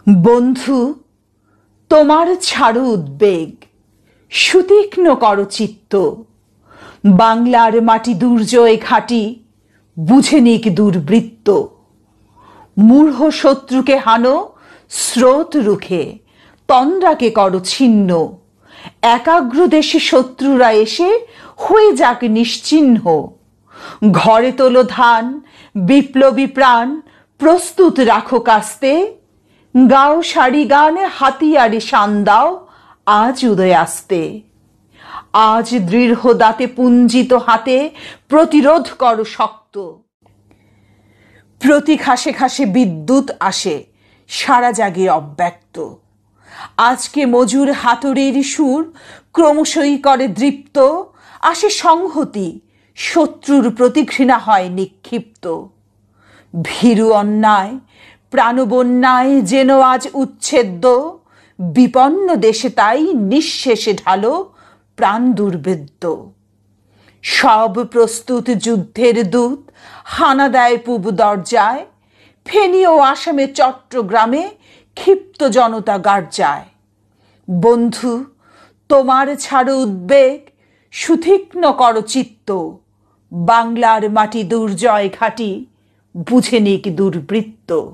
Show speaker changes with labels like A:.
A: বন্ধু, তোমার ছাড়ো উদ্বেগ, সুতীক্ষ্ণ করো চিত্ত। বাংলার মাটি দুর্জয় ঘাটি, বুঝে নিক দুর্বৃত্ত। মূঢ় শত্রুকে হানো, স্রোত রুখে তন্দ্রাকে করো ছিন্ন। একাগ্র দেশে শত্রুরা এসে হয়ে যাক নিশ্চিহ্ন। ঘরে তোলো ধান, বিপ্লবী প্রাণ, প্রস্তুত রাখো কাস্তে। গাও সারি গান, হাতিয়ারে শান দাও, আজ উদয় আসতে। আজ দৃঢ় দাঁতে পুঞ্জিত হাতে প্রতিরোধ করো শক্ত। প্রতি ঘাসে ঘাসে বিদ্যুৎ আসে, সারা জাগে অব্যক্ত। আজকে মজুর হাতুড়ির সুর ক্রমশই করে দৃপ্ত। আসে সংহতি, শত্রুর প্রতি ঘৃণা হয় নিক্ষিপ্ত। ভীরু অন্যায় প্রাণবন্যায় যেন আজ উচ্ছেদ্য। বিপন্ন দেশে তাই নিঃশেষে ঢালো প্রাণ দুর্বেদ্য। সব প্রস্তুত যুদ্ধের দূত হানা দেয় পূব দরজায়। ফেনী ও আসামে চট্টগ্রামে ক্ষিপ্ত জনতা গার্জায়। বন্ধু, তোমার ছাড়ো উদ্বেগ, সুতীক্ষ্ণ করো চিত্ত। বাংলার মাটি দুর্জয় ঘাটি, বুঝে নিক দুর্বৃত্ত।